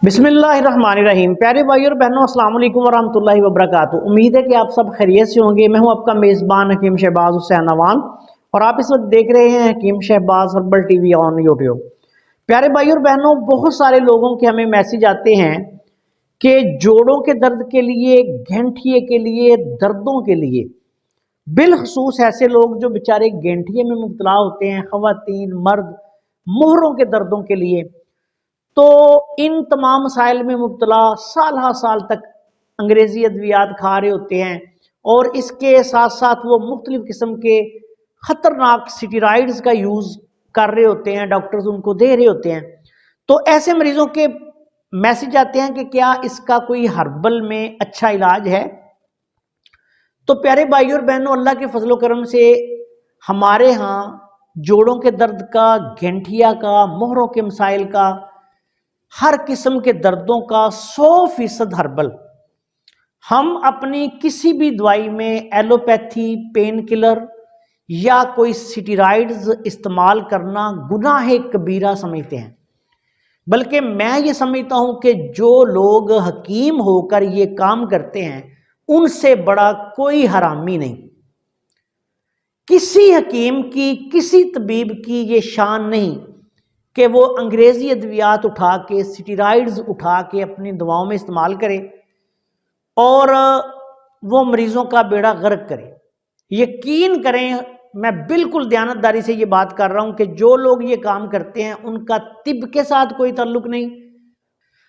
बिस्मिल्लाहिर्रहमानिर्रहीम। प्यारे भाई और बहनों, अस्सलाम वालेकुम वरहमतुल्लाहि वबरकातुहू। उम्मीद है कि आप सब खैरियत से होंगे। मैं हूं आपका मेज़बान हकीम शहबाज हुसैन अवान और आप इस वक्त देख रहे हैं Hakeem Shahbaz herbal TV on YouTube. प्यारे भाई और बहनों, बहुत सारे लोगों के हमें मैसेज आते हैं कि जोड़ों के दर्द के लिए, घेंठिए के लिए, दर्दों के लिए, बिलखसूस ऐसे लोग जो बेचारे घेंठिए में मुब्तला होते हैं, खवातीन मर्द, मोहरों के दर्दों के लिए, तो इन तमाम मसाइल में मुब्तला साल हा साल तक अंग्रेजी अद्वियात खा रहे होते हैं और इसके साथ साथ वो मुख्तलिफ किस्म के खतरनाक स्टीरॉइड्स का यूज कर रहे होते हैं, डॉक्टर्स उनको दे रहे होते हैं। तो ऐसे मरीजों के मैसेज आते हैं कि क्या इसका कोई हर्बल में अच्छा इलाज है। तो प्यारे भाई और बहनों, अल्लाह के फजलो करम से हमारे यहाँ जोड़ों के दर्द का, घेंठिया का, मोहरों के मसाइल का, हर किस्म के दर्दों का 100% हर्बल। हम अपनी किसी भी दवाई में एलोपैथी, पेन किलर या कोई स्टीरॉइड्स इस्तेमाल करना गुनाह कबीरा समझते हैं। बल्कि मैं ये समझता हूं कि जो लोग हकीम होकर ये काम करते हैं उनसे बड़ा कोई हरामी नहीं। किसी हकीम की, किसी तबीब की ये शान नहीं कि वो अंग्रेजी अद्वियात उठा के, स्टीरॉइड्स उठा के अपनी दवाओं में इस्तेमाल करे और वो मरीजों का बेड़ा गर्क करे। यकीन करें, मैं बिल्कुल दयानतदारी से ये बात कर रहा हूं कि जो लोग ये काम करते हैं उनका तिब के साथ कोई ताल्लुक नहीं।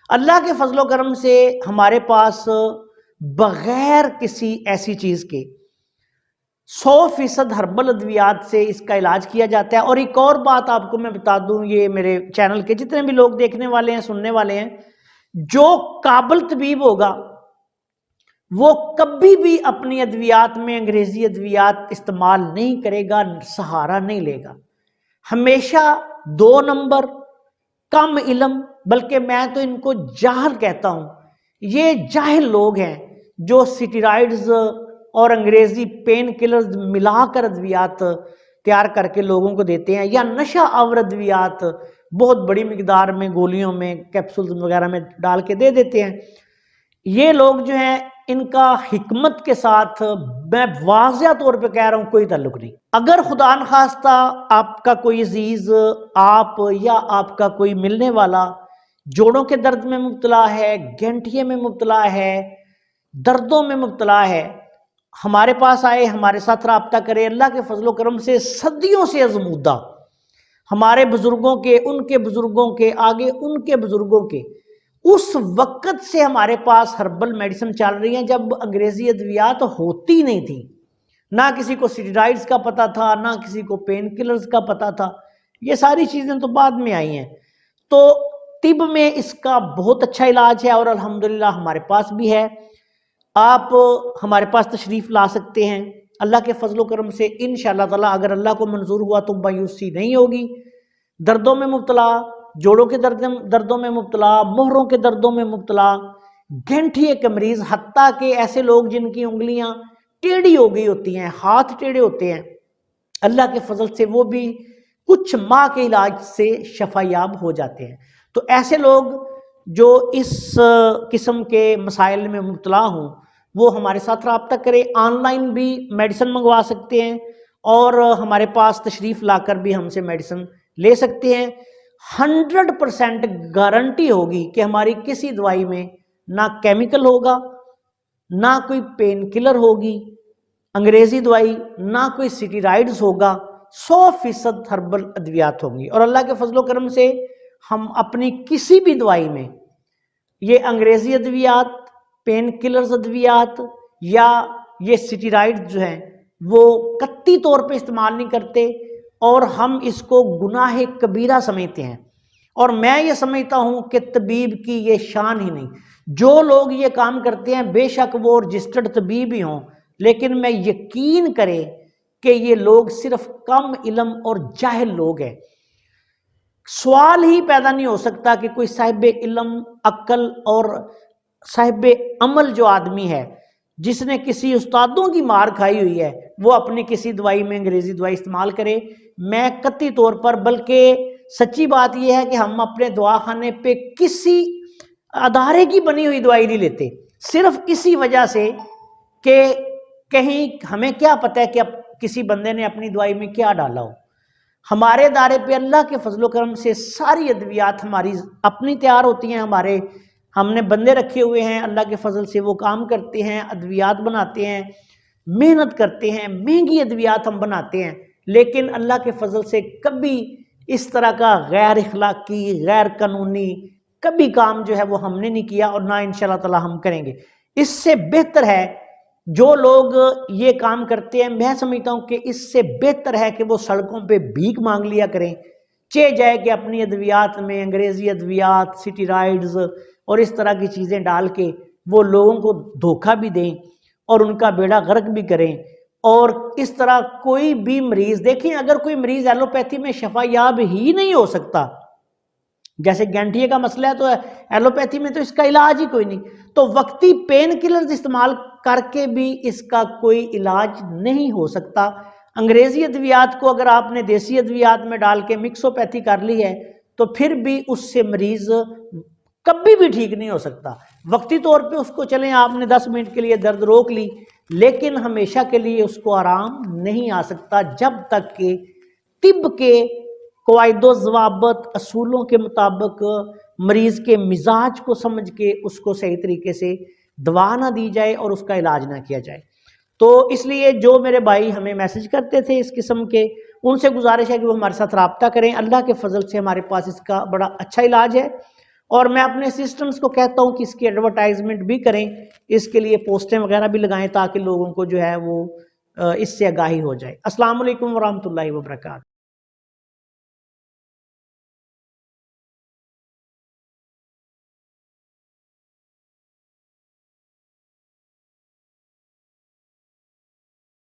अल्लाह के फजलो करम से हमारे पास बगैर किसी ऐसी चीज के 100% हर्बल अद्वियात से इसका इलाज किया जाता है। और एक और बात आपको मैं बता दूं, ये मेरे चैनल के जितने भी लोग देखने वाले हैं, सुनने वाले हैं, जो काबिल तबीब होगा वो कभी भी अपनी अद्वियात में अंग्रेजी अद्वियात इस्तेमाल नहीं करेगा, सहारा नहीं लेगा। हमेशा 2 नंबर, कम इल्म, बल्कि मैं तो इनको जाहिल कहता हूं। ये जाहिल लोग हैं जो स्टीरॉइड्स और अंग्रेजी पेन किलर्स मिलाकर अद्वियात तैयार करके लोगों को देते हैं, या नशा आवर अद्वियात बहुत बड़ी मिकदार में गोलियों में, कैप्सूल्स वगैरह में डाल के दे देते हैं। ये लोग जो हैं, इनका हिकमत के साथ मैं वाज़िया तौर पे कह रहा हूं, कोई ताल्लुक नहीं। अगर खुदा न खास्ता आपका कोई अजीज, आप या आपका कोई मिलने वाला जोड़ों के दर्द में मुब्तला है, घेंठिए में मुब्तला है, दर्दों में मुब्तला है, हमारे पास आए, हमारे साथ रब्ता करे। अल्लाह के फजलो करम से सदियों से अज़मूदा हमारे बुजुर्गों के, उनके बुजुर्गों के आगे, उनके बुजुर्गों के, उस वक्त से हमारे पास हर्बल मेडिसिन चल रही है जब अंग्रेजी अद्वियात होती नहीं थी। ना किसी को स्टीरॉइड्स का पता था, ना किसी को पेन किलर्स का पता था। ये सारी चीजें तो बाद में आई हैं। तो तिब में इसका बहुत अच्छा इलाज है और अल्हम्दुलिल्लाह हमारे पास भी है। आप हमारे पास तशरीफ ला सकते हैं। अल्लाह के फजलो करम से इंशाअल्लाह ताला, अगर अल्लाह को मंजूर हुआ तो मायूसी नहीं होगी। दर्दों में मुब्तला, जोड़ों के दर्दों में मुब्तला, मोहरों के दर्दों में मुब्तला, घेंठिए के मरीज, हत्ता के ऐसे लोग जिनकी उंगलियां टेढ़ी हो गई होती हैं, हाथ टेढ़े होते हैं, अल्लाह के फजल से वो भी कुछ माह के इलाज से शफायाब हो जाते हैं। तो ऐसे लोग जो इस किस्म के मसाइल में मुब्तला हों वो हमारे साथ रब्ता करें। ऑनलाइन भी मेडिसिन मंगवा सकते हैं और हमारे पास तशरीफ लाकर भी हमसे मेडिसिन ले सकते हैं। 100% गारंटी होगी कि हमारी किसी दवाई में ना केमिकल होगा, ना कोई पेन किलर होगी अंग्रेजी दवाई, ना कोई स्टीरॉइड्स होगा, 100% हर्बल अद्वियात होंगी। और अल्लाह के फजलो करम से हम अपनी किसी भी दवाई में ये अंग्रेजी अद्वियात, पेन किलर्स अद्वियात या ये स्टीरॉइड्स जो हैं वो कत्ती तौर पे इस्तेमाल नहीं करते और हम इसको गुनाह कबीरा समझते हैं। और मैं ये समझता हूं कि तबीब की ये शान ही नहीं। जो लोग ये काम करते हैं बेशक वो रजिस्टर्ड तबीब ही हों, लेकिन मैं यकीन करें कि ये लोग सिर्फ कम इल्म और जाहिल लोग हैं। सवाल ही पैदा नहीं हो सकता कि कोई साहिब इल्म, अक्ल और साहिब अमल जो आदमी है, जिसने किसी उस्तादों की मार खाई हुई है, वो अपनी किसी दवाई में अंग्रेजी दवाई इस्तेमाल करे। मैं कतई तौर पर, बल्कि सच्ची बात यह है कि हम अपने दवाखाने पे किसी ادارے کی بنی ہوئی دوائی نہیں لیتے، صرف اسی وجہ سے کہ کہیں ہمیں کیا پتہ ہے کہ اب کسی بندے نے اپنی دوائی میں کیا ڈالا ہو۔ ہمارے ادارے پہ اللہ کے فضل و کرم سے ساری ادویات ہماری اپنی تیار ہوتی ہیں، ہم نے بندے رکھے ہوئے ہیں، اللہ کے فضل سے وہ کام کرتے ہیں، ادویات بناتے ہیں، محنت کرتے ہیں، مہنگی ادویات ہم بناتے ہیں، لیکن اللہ کے فضل سے کبھی اس طرح کا غیر اخلاقی، غیر قانونی کبھی کام جو ہے وہ ہم نے نہیں کیا، اور نہ انشاءاللہ تعالی ہم کریں گے۔ اس سے بہتر ہے جو لوگ یہ کام کرتے ہیں، میں سمجھتا ہوں کہ اس سے بہتر ہے کہ وہ سڑکوں پہ بھیک مانگ لیا کریں، جائے کہ اپنی ادویات میں انگریزی ادویات، سٹیرائڈز اور اس طرح کی چیزیں ڈال کے وہ لوگوں کو دھوکہ بھی دیں اور ان کا بیڑا غرق بھی کریں۔ اور اس طرح کوئی بھی مریض دیکھیں، اگر کوئی مریض ایلوپیتھی میں شفا یاب ہی نہیں ہو سکتا، جیسے گینٹھیے کا مسئلہ ہے تو ایلوپیتھی میں تو اس کا علاج ہی کوئی نہیں، تو وقتی پین کلرز استعمال کر کے بھی اس کا کوئی علاج نہیں ہو سکتا۔ انگریزی ادویات کو اگر آپ نے دیسی ادویات میں ڈال کے مکسوپیتھی کر لی ہے تو پھر بھی اس سے مریض کبھی بھی ٹھیک نہیں ہو سکتا۔ وقتی طور پہ اس کو چلیں آپ نے 10 منٹ کے لیے درد روک لی، لیکن ہمیشہ کے لیے اس کو آرام نہیں آ سکتا جب تک کہ طب کے قواعد و ضوابط اصولوں کے مطابق مریض کے مزاج کو سمجھ کے اس کو صحیح طریقے سے دوا نہ دی جائے اور اس کا علاج نہ کیا جائے۔ تو اس لیے جو میرے بھائی ہمیں میسج کرتے تھے اس قسم کے، ان سے گزارش ہے کہ وہ ہمارے ساتھ رابطہ کریں۔ اللہ کے فضل سے ہمارے پاس اس کا بڑا اچھا علاج ہے، اور میں اپنے اسسٹنٹس کو کہتا ہوں کہ اس کی ایڈورٹائزمنٹ بھی کریں، اس کے لیے پوسٹیں وغیرہ بھی لگائیں تاکہ لوگوں کو جو ہے وہ اس سے آگاہی ہو جائے۔ السلام علیکم ورحمۃ اللہ وبرکاتہ۔